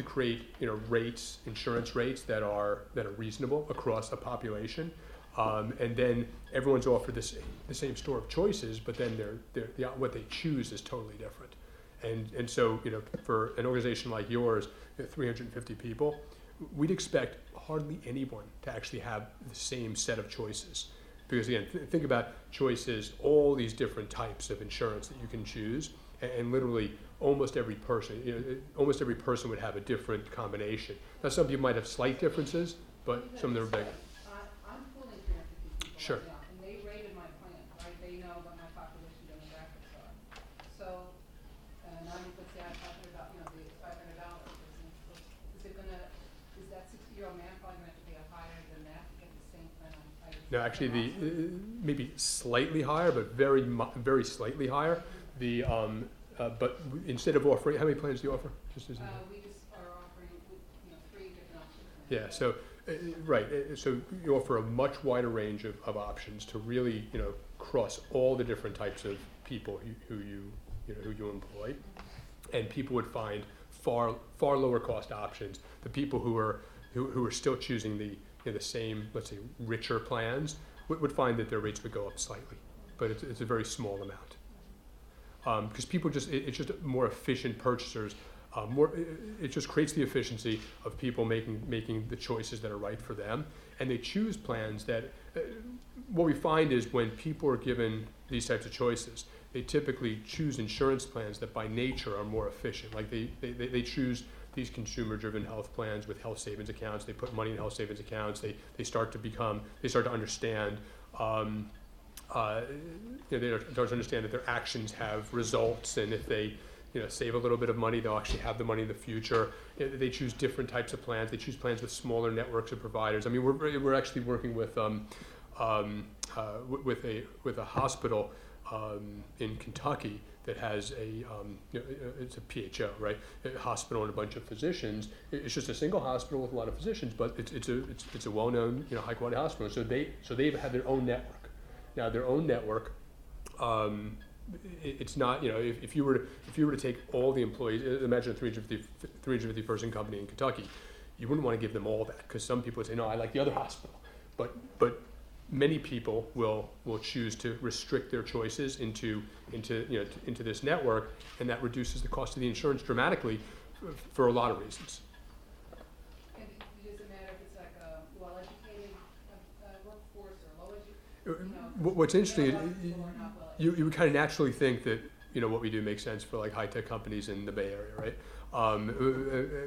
create rates, insurance rates that are reasonable across a population, and then everyone's offered the same store of choices, but then what they choose is totally different. And so for an organization like yours, 350 people, we'd expect hardly anyone to actually have the same set of choices. Because again, think about choices, all these different types of insurance that you can choose, and literally almost every person would have a different combination. Now some people might have slight differences, but some of them are big. I'm pooling 350 people Sure. right now, and they rated my plan, right? They know what my population demographics are. So, now you put that $500, the $500, is that 60-year-old man probably going to have to pay a higher than that to get the same plan on price? No, actually, maybe slightly higher, but very slightly higher. But instead of offering, how many plans do you offer? We just are offering 3 different options. Yeah. So, right. So you offer a much wider range of options to really cross all the different types of people who you employ, and people would find far lower cost options. The people who are still choosing the same, let's say, richer plans would find that their rates would go up slightly, but it's a very small amount. Because people it's just more efficient purchasers. It just creates the efficiency of people making the choices that are right for them, and they choose plans that. What we find is when people are given these types of choices, they typically choose insurance plans that by nature are more efficient. Like they choose these consumer-driven health plans with health savings accounts. They put money in health savings accounts. They start to understand. They don't understand that their actions have results, and if they save a little bit of money, they'll actually have the money in the future. They choose different types of plans. They choose plans with smaller networks of providers. I mean, we're actually working with a hospital in Kentucky that has it's a PHO, right? A hospital and a bunch of physicians. It's just a single hospital with a lot of physicians, but it's a well-known high-quality hospital. So they've had their own network, now their own network. It's not, if you were to take all the employees, imagine a 350 person company in Kentucky, you wouldn't want to give them all that, because some people would say, no, I like the other hospital. But many people will choose to restrict their choices into this network, and that reduces the cost of the insurance dramatically for a lot of reasons. And it doesn't matter if it's like a well-educated workforce or low-educated, What's interesting, people are not well-educated. you would kind of naturally think that what we do makes sense for like high-tech companies in the Bay Area, right?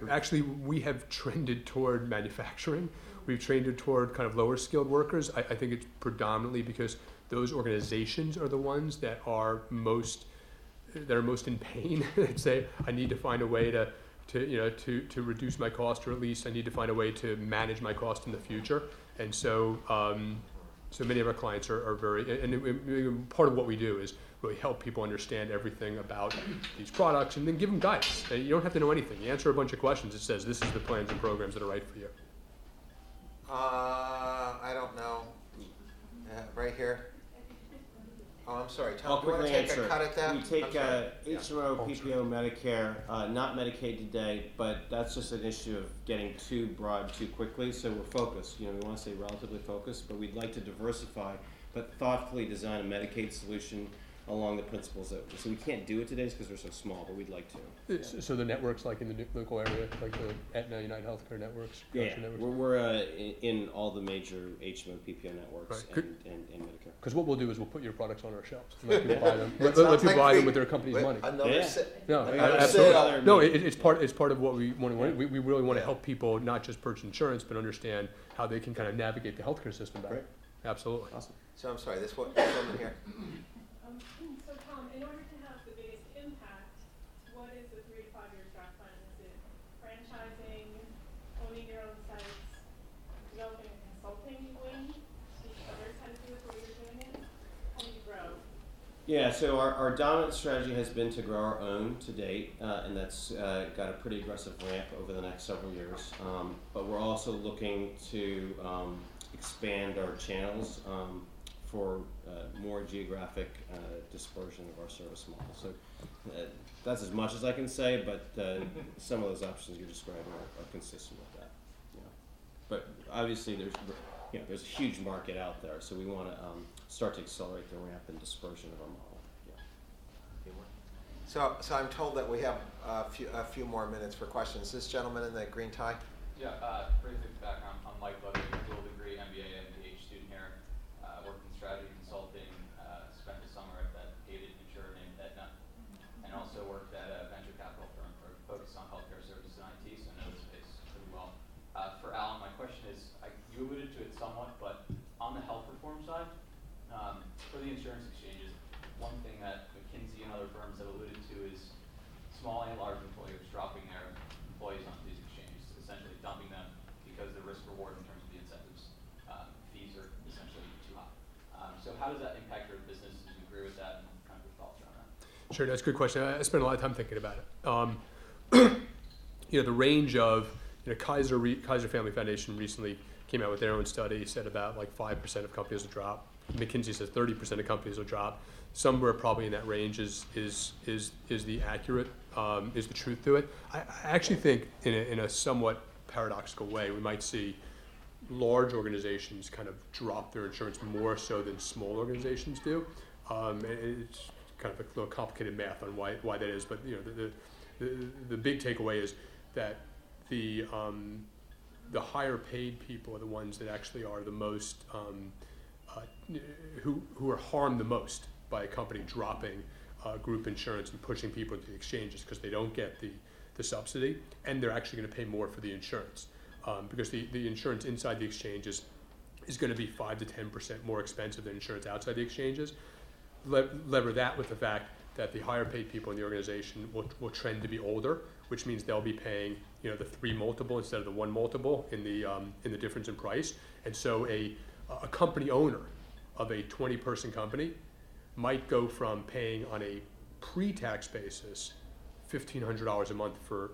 Actually, we have trended toward manufacturing. We've trended toward kind of lower skilled workers. I think it's predominantly because those organizations are the ones that are most in pain. That say, I need to find a way to reduce my cost, or at least I need to find a way to manage my cost in the future. And so, so many of our clients are very, and part of what we do is really help people understand everything about these products, and then give them guidance. And you don't have to know anything. You answer a bunch of questions. It says, this is the plans and programs that are right for you. I don't know. Right here. Oh, I'm sorry. I'll Tom, do you want to quickly take a answer. cut at that? We take I'm sorry. HMO, PPO, Medicare, not Medicaid today, but that's just an issue of getting too broad too quickly. So we're focused. We want to say relatively focused, but we'd like to diversify, but thoughtfully design a Medicaid solution along the principles that. So we can't do it today because we're so small, but we'd like to. So the networks, like in the local area, like the Aetna, United Healthcare networks. Yeah, networks? we're in all the major HMO, PPO networks, Right. and Medicare. Because what we'll do is we'll put your products on our shelves and let people buy them. It let sounds people like buy them we- with their company's Wait, money. Another Yeah. No, another absolutely. sale. No, it's part of what we want to. We really want to help people not just purchase insurance, but understand how they can kind of navigate the healthcare system better. Right. Absolutely. Awesome. So I'm sorry, this woman here. So Tom, in order to have the biggest impact, what is the 3 to 5 year strat plan? Is it franchising, owning your own sites, developing a consulting wing, teach others how to do it the way you're doing it? How do you grow? Yeah, so our dominant strategy has been to grow our own to date, and that's got a pretty aggressive ramp over the next several years. But we're also looking to expand our channels for more geographic dispersion of our service model. So that's as much as I can say, but some of those options you're describing are consistent with that. But obviously there's a huge market out there, so we want to start to accelerate the ramp and dispersion of our model. So I'm told that we have a few more minutes for questions. This gentleman in the green tie. Yeah, briefly background. I'm Mike Ludwig, dual degree MBA and MBA student here. Worked in strategy consulting, spent the summer at that gated insurer named Aetna, and also worked at a venture capital firm focused on healthcare services and IT, so I know the space pretty well. For Alan, my question is, you alluded to it somewhat, but on the health reform side, for the insurance exchanges, one thing that McKinsey and other firms have alluded to is small and large employers dropping their employees onto these exchanges, essentially dumping them because the risk reward in terms of the incentives, fees are essentially too high. So how does that impact your business? Do you agree with that, and kind of your thoughts around that? Sure, that's a good question. I spent a lot of time thinking about it. The range of Kaiser Family Foundation recently came out with their own study, said about like 5% of companies will drop. McKinsey says 30% of companies will drop. Somewhere probably in that range is the accurate, is the truth to it. I actually think in a somewhat paradoxical way, we might see large organizations kind of drop their insurance more so than small organizations do. It's kind of a little complicated math on why that is, but the big takeaway is that the higher paid people are the ones that actually are the most who are harmed the most by a company dropping group insurance and pushing people into the exchanges, because they don't get the subsidy, and they're actually going to pay more for the insurance, because the insurance inside the exchanges is going to be 5 to 10% more expensive than insurance outside the exchanges. Lever that with the fact that the higher paid people in the organization will trend to be older, which means they'll be paying the 3 multiple instead of the 1 multiple in the difference in price. And so a company owner of a 20-person company might go from paying on a pre-tax basis $1,500 a month for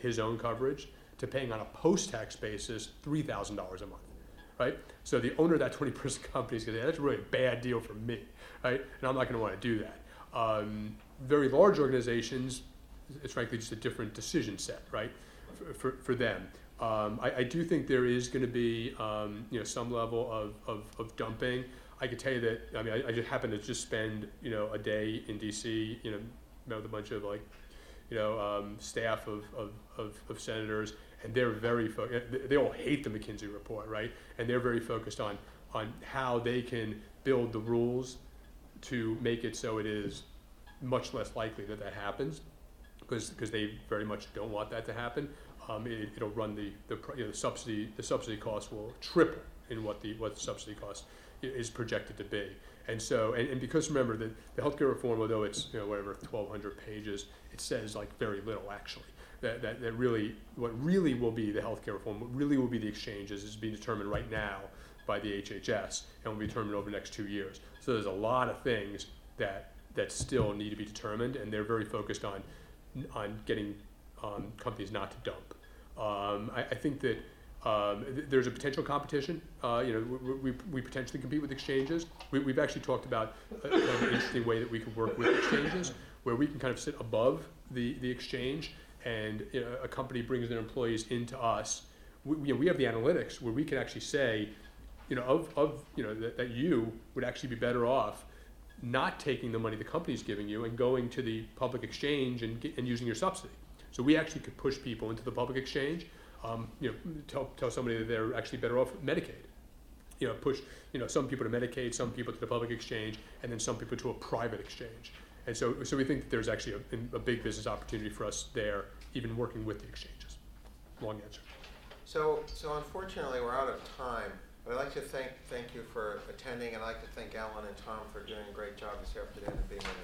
his own coverage to paying on a post-tax basis $3,000 a month. right? So the owner of that 20-person company is going to say, that's really a bad deal for me, right? And I'm not going to want to do that. Very large organizations, it's frankly just a different decision set, right, for them. I do think there is going to be some level of dumping. I could tell you that, I mean, I just happened to just spend a day in DC, met with a bunch of staff of senators, and they're very they all hate the McKinsey report, right? And they're very focused on how they can build the rules to make it so it is much less likely that happens, because they very much don't want that to happen. It'll run the subsidy cost will triple in what the subsidy cost is projected to be. And so, and because remember that the healthcare reform, although it's 1,200 pages, it says like very little actually. That really, what really will be the healthcare reform, what really will be the exchanges is being determined right now by the HHS and will be determined over the next 2 years. So there's a lot of things that still need to be determined, and they're very focused on getting companies not to dump. I think that there's a potential competition. We potentially compete with exchanges. We've actually talked about kind of an interesting way that we could work with exchanges, where we can kind of sit above the exchange, and a company brings their employees into us. We have the analytics where we can actually say, that you would actually be better off not taking the money the company's giving you and going to the public exchange and using your subsidy. So we actually could push people into the public exchange. Tell somebody that they're actually better off with Medicaid. Push some people to Medicaid, some people to the public exchange, and then some people to a private exchange. And so we think that there's actually a big business opportunity for us there, even working with the exchanges. Long answer. So unfortunately, we're out of time. But I'd like to thank you for attending, and I'd like to thank Alan and Tom for doing a great job this afternoon and being with us.